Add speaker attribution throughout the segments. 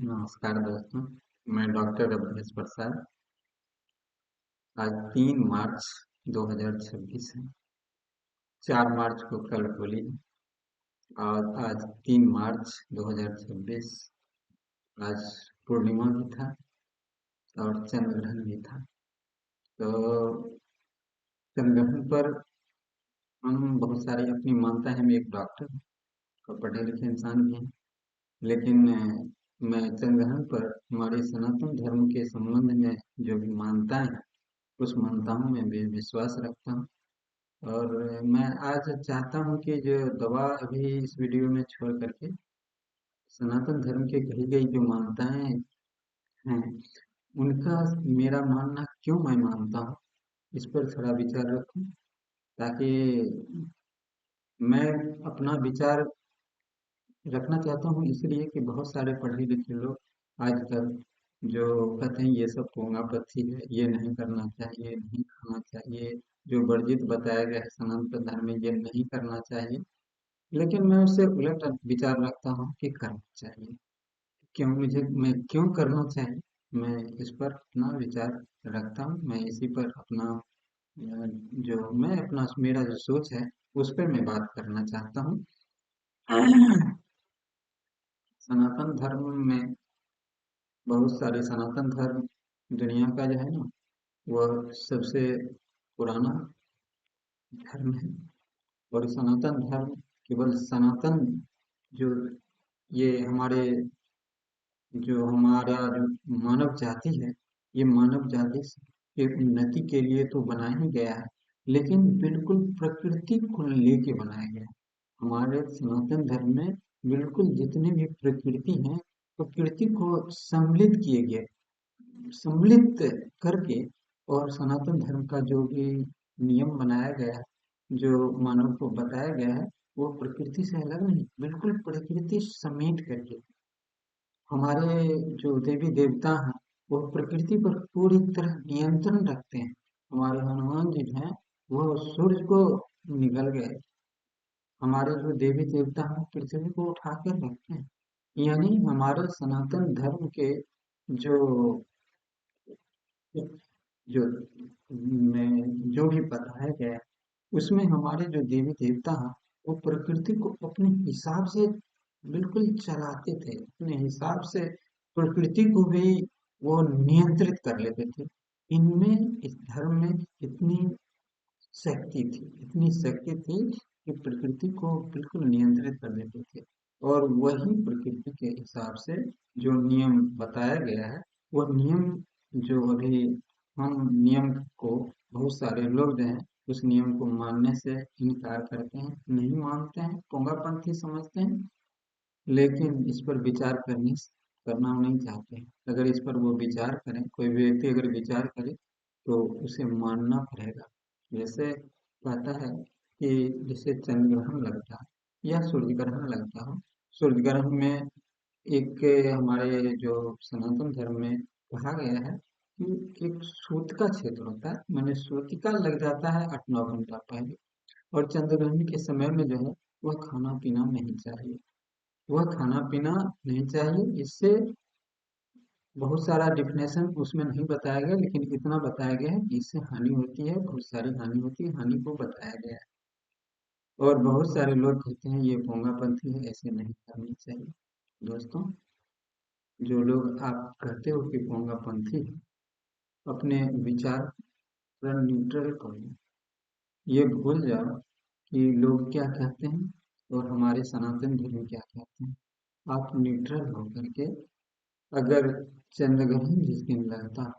Speaker 1: नमस्कार दोस्तों। मैं डॉक्टर अवधेश प्रसाद। आज 3 मार्च 2026 है। 4 मार्च को कल होली है और आज 3 मार्च 2026। आज पूर्णिमा भी था और चंद्र ग्रहण भी था। तो चंद्र ग्रहण पर हम बहुत सारी अपनी मानता है। मैं एक डॉक्टर हूँ और पढ़े लिखे इंसान भी हैं, लेकिन मैं चंद्र ग्रहण पर हमारे सनातन धर्म के संबंध में जो भी मानताएं हैं, उस मानताओं में भी विश्वास रखता हूँ। और मैं आज चाहता हूँ कि जो दवा अभी इस वीडियो में छोड़ करके सनातन धर्म के कही गई जो मान्यताएं हैं, उनका मेरा मानना क्यों मैं मानता हूँ, इस पर थोड़ा विचार रखूं, ताकि मैं अपना विचार रखना चाहता हूँ। इसलिए कि बहुत सारे पढ़े लिखे लोग आजकल जो कहते हैं ये सब पोंगा पत्थी है, ये नहीं करना चाहिए, नहीं खाना चाहिए, जो वर्जित बताया गया है सनातन धर्म में ये नहीं करना चाहिए। लेकिन मैं उससे उलट विचार रखता हूँ कि करना चाहिए। क्यों मुझे मैं क्यों करना चाहिए, मैं इस पर अपना विचार रखता हूँ। मैं इसी पर अपना जो मैं अपना मेरा जो सोच है उस पर मैं बात करना चाहता हूँ। सनातन धर्म में बहुत सारे सनातन धर्म दुनिया का जो है ना, वह सबसे पुराना धर्म है। और सनातन धर्म केवल सनातन जो ये हमारे जो हमारा जो मानव जाति है, ये मानव जाति के उन्नति के लिए तो बनाया ही गया है, लेकिन बिल्कुल प्रकृति को लेके बनाया गया है। हमारे सनातन धर्म में बिल्कुल जितने भी प्रकृति हैं, प्रकृति को सम्मिलित किए गए, सम्मिलित करके। और सनातन धर्म का जो भी नियम बनाया गया है, जो मानव को बताया गया है, वो प्रकृति से अलग नहीं, बिल्कुल प्रकृति समेट करके। हमारे जो देवी देवता हैं, वो प्रकृति पर पूरी तरह नियंत्रण रखते हैं। हमारे हनुमान जी हैं, वो सूर्य को निगल गए। हमारे जो देवी देवता हैं पृथ्वी को उठा कर रखते हैं। यानी हमारे सनातन धर्म के जो जो जो भी बताया गया है, उसमें हमारे जो देवी देवता हैं, वो प्रकृति को अपने हिसाब से बिल्कुल चलाते थे। अपने हिसाब से प्रकृति को भी वो नियंत्रित कर लेते थे। इनमें इस धर्म में इतनी शक्ति थी, इतनी शक्ति थी कि प्रकृति को बिल्कुल नियंत्रित कर देते थे। और वही प्रकृति के हिसाब से जो नियम बताया गया है, वो नियम जो अभी हम नियम को बहुत सारे लोग जो हैं उस नियम को मानने से इनकार करते हैं, नहीं मानते हैं, पोंगापंथी समझते हैं। लेकिन इस पर विचार करना वो नहीं चाहते हैं। अगर इस पर वो विचार करें, कोई व्यक्ति अगर विचार करे, तो उसे मानना पड़ेगा। जैसे कहता है कि जैसे चंद्र ग्रहण लगता है या सूर्य ग्रहण लगता हो। सूर्य ग्रहण में एक हमारे जो सनातन धर्म में कहा गया है कि एक सूत का क्षेत्र होता है, माने सूतिका लग जाता है 8-9 घंटा पहले। और चंद्र ग्रहण के समय में जो है वह खाना पीना नहीं चाहिए, वह खाना पीना नहीं चाहिए। इससे बहुत सारा डिफिनेशन उसमें नहीं बताया गया, लेकिन इतना बताया गया है कि इससे हानि होती है, बहुत सारी हानि होती है, हानि को बताया गया है। और बहुत सारे लोग कहते हैं ये पोंगापंथी है, ऐसे नहीं करनी चाहिए। दोस्तों, जो लोग आप कहते हो कि पोंगापंथी है, अपने विचार पर न्यूट्रल करो। ये भूल जाओ कि लोग क्या कहते हैं और हमारे सनातन धर्म क्या कहते हैं। आप न्यूट्रल होकर के, अगर चंद्र ग्रहण जिस दिन लगता है,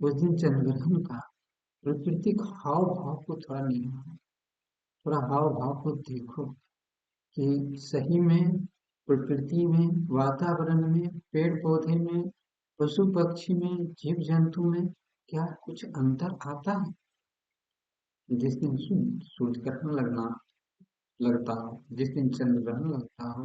Speaker 1: उस दिन चंद्र ग्रहण का प्राकृतिक हाव भाव को थोड़ा निहारो, थोड़ा हाव भाव को देखो कि सही में प्रकृति में, वातावरण में, पेड़ पौधे में, पशु पक्षी में, जीव जंतु में क्या कुछ अंतर आता है। जिस दिन सूर्य ग्रहण लगता हो, जिस दिन चंद्र ग्रहण लगता हो,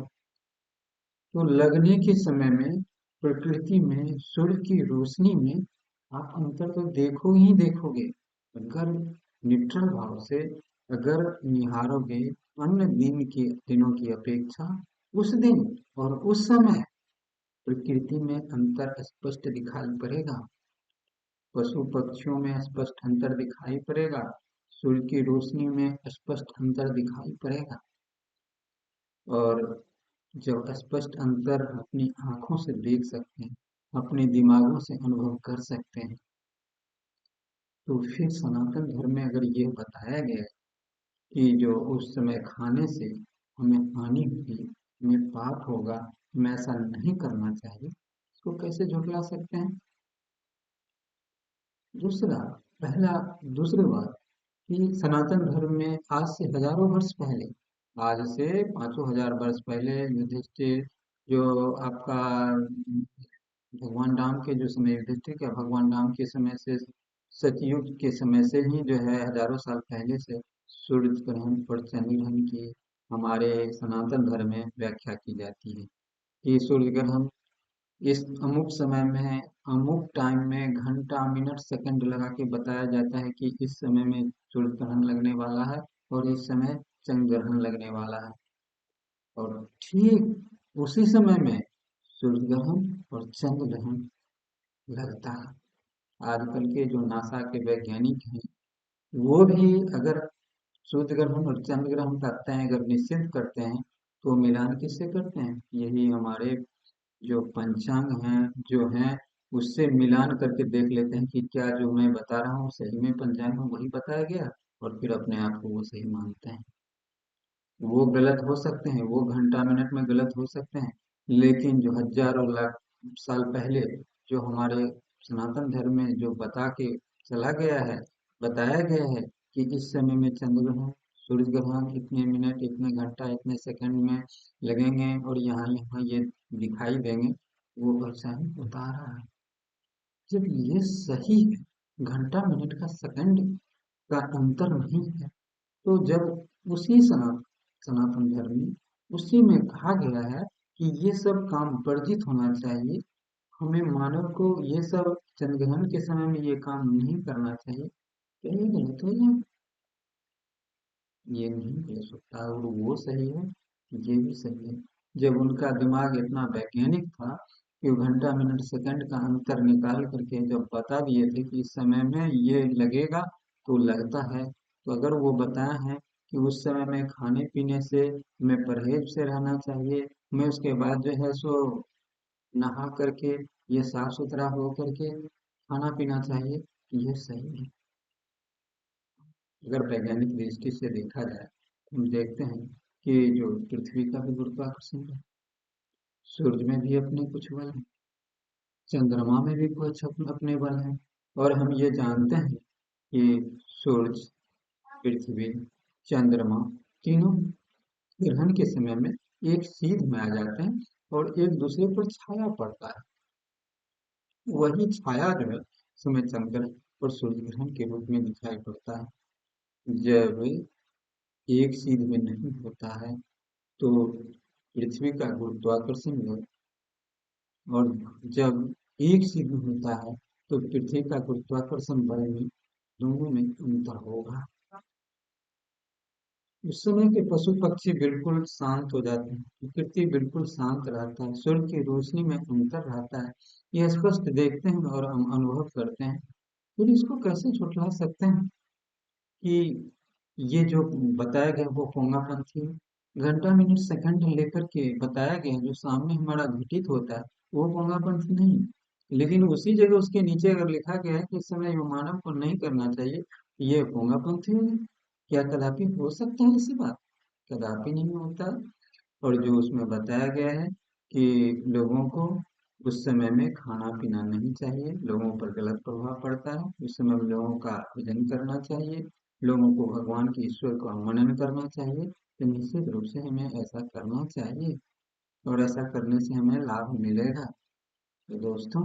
Speaker 1: तो लगने के समय में प्रकृति में सूर्य की रोशनी में आप अंतर तो देखो ही देखोगे। अगर न्यूट्रल भाव से अगर निहारोगे अन्य दिनों की अपेक्षा, उस दिन और उस समय, प्रकृति में अंतर स्पष्ट दिखाई पड़ेगा, पशु पक्षियों में स्पष्ट अंतर दिखाई पड़ेगा, सूर्य की रोशनी में स्पष्ट अंतर दिखाई पड़ेगा। और जब स्पष्ट अंतर अपनी आंखों से देख सकते हैं, अपने दिमागों से अनुभव कर सकते हैं, तो फिर सनातन धर्म में अगर ये बताया गया है कि जो उस समय खाने से हमें हानि होगी, हमें पाप होगा, हमें ऐसा नहीं करना चाहिए, इसको कैसे झुठला सकते हैं? दूसरा पहला दूसरी बात कि सनातन धर्म में आज से हजारों वर्ष पहले, आज से 500,000 वर्ष पहले युधिष्ठिर, जो आपका भगवान राम के जो समय युधिष्ठिर क्या भगवान राम के समय से, सतयुग के समय से ही जो है हजारों साल पहले से सूर्य ग्रहण और चंद्र ग्रहण की हमारे सनातन धर्म में व्याख्या की जाती है कि सूर्य ग्रहण इस अमुक समय में, अमुक टाइम में, घंटा मिनट सेकंड लगा के बताया जाता है कि इस समय में सूर्य ग्रहण लगने वाला है और इस समय चंद्र ग्रहण लगने वाला है। और ठीक उसी समय में सूर्य ग्रहण और चंद्र ग्रहण लगता है। आजकल के जो नासा के वैज्ञानिक हैं, वो भी अगर सूर्य ग्रहण और चंद्र ग्रहण का तय अगर निश्चित करते हैं, तो मिलान किससे करते हैं? यही हमारे जो पंचांग हैं, जो हैं, उससे मिलान करके देख लेते हैं कि क्या जो मैं बता रहा हूँ सही में पंचांग में वही बताया गया, और फिर अपने आप को वो सही मानते हैं। वो गलत हो सकते हैं, वो घंटा मिनट में गलत हो सकते हैं, लेकिन जो हजारों लाख साल पहले जो हमारे सनातन धर्म में जो बता के चला गया है, बताया गया है कि इस समय में चंद्र ग्रहण, सूर्य ग्रहण इतने मिनट, इतने घंटा, इतने सेकंड में लगेंगे और यहाँ यहाँ ये दिखाई देंगे, वो ऐसा ही बता रहा है। जब ये सही है, घंटा मिनट का सेकंड का अंतर नहीं है, तो जब उसी सनातन धर्म में उसी में कहा गया है कि ये सब काम वर्जित होना चाहिए, हमें मानव को ये सब चंद्रग्रहण के समय में ये काम नहीं करना चाहिए, तो ये गलत हो जाए? ये नहीं गलत होता, और वो सही है, ये भी सही है। जब उनका दिमाग इतना वैज्ञानिक था कि वो घंटा मिनट सेकंड का अंतर निकाल करके जब बता दिए थे कि इस समय में ये लगेगा, तो लगता है, तो अगर वो बताया है कि उस समय में खाने पीने से हमें परहेज से रहना चाहिए, हमें उसके बाद जो है सो नहा करके, ये साफ सुथरा हो करके खाना पीना चाहिए, ये सही है। अगर वैज्ञानिक दृष्टि से देखा जाए, तो हम देखते हैं कि जो पृथ्वी का भी गुरुत्वाकर्षण है, सूर्य में भी अपने कुछ बल है, चंद्रमा में भी कुछ अपने बल हैं, और हम ये जानते हैं कि सूर्य, पृथ्वी, चंद्रमा तीनों ग्रहण के समय में एक सीध में आ जाते हैं और एक दूसरे पर छाया पड़ता है। वही छाया जो है समय चंद्र और सूर्य ग्रहण के रूप में दिखाई पड़ता है। जब एक सीध में नहीं होता है, तो पृथ्वी का गुरुत्वाकर्षण बल, और जब एक सीध में होता है, तो पृथ्वी का गुरुत्वाकर्षण बल में दोनों में अंतर होगा। उस समय के पशु पक्षी बिल्कुल शांत हो जाते हैं, प्रकृति बिल्कुल शांत रहता है, सूर्य की रोशनी में अंतर रहता है, ये स्पष्ट देखते हैं और हम अनुभव करते हैं। फिर इसको कैसे झुठला सकते हैं कि ये जो बताया गया वो पोंगापंथी है? घंटा मिनट सेकंड लेकर के बताया गया जो सामने हमारा घटित होता है, वो पोंगापंथी नहीं, लेकिन उसी जगह उसके नीचे अगर लिखा गया है कि इस समय ये मानव को नहीं करना चाहिए, ये पोंगापंथी है? क्या कदापि हो सकता है ऐसी बात? कदापि नहीं होता है। और जो उसमें बताया गया है कि लोगों को उस समय में खाना पीना नहीं चाहिए, लोगों पर गलत प्रभाव पड़ता है, उस समय में लोगों का भजन करना चाहिए, लोगों को भगवान के ईश्वर का मनन करना चाहिए, तो निश्चित रूप से हमें ऐसा करना चाहिए, और ऐसा करने से हमें लाभ मिलेगा। तो दोस्तों,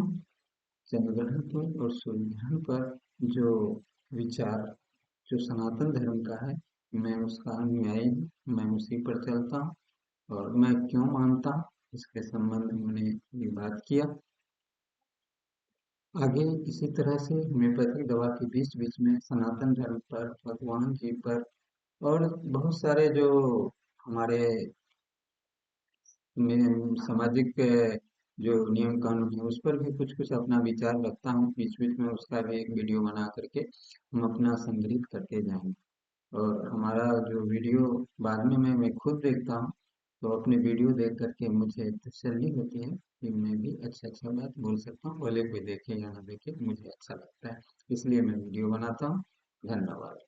Speaker 1: चंद्र ग्रहण पर और सूर्य ग्रहण पर जो विचार जो सनातन धर्म का है, मैं उसका अनुयायी हूँ, मैं उसी पर चलता हूँ, और मैं क्यों मानता हूँ इसके संबंध में मैंने ये बात किया। आगे इसी तरह से होम्योपैथिक दवा के बीच बीच में सनातन धर्म पर, भगवान जी पर, और बहुत सारे जो हमारे सामाजिक जो नियम कानून है उस पर भी कुछ कुछ अपना विचार रखता हूँ, बीच बीच में उसका भी एक वीडियो बना करके हम अपना संग्रहित करते जाएंगे। और हमारा जो वीडियो बाद में मैं खुद देखता हूँ, तो अपने वीडियो देख करके मुझे तसल्ली होती है कि मैं भी अच्छा अच्छा बात बोल सकता हूँ, भले कोई देखे या ना देखे, मुझे अच्छा लगता है, इसलिए मैं वीडियो बनाता हूँ। धन्यवाद।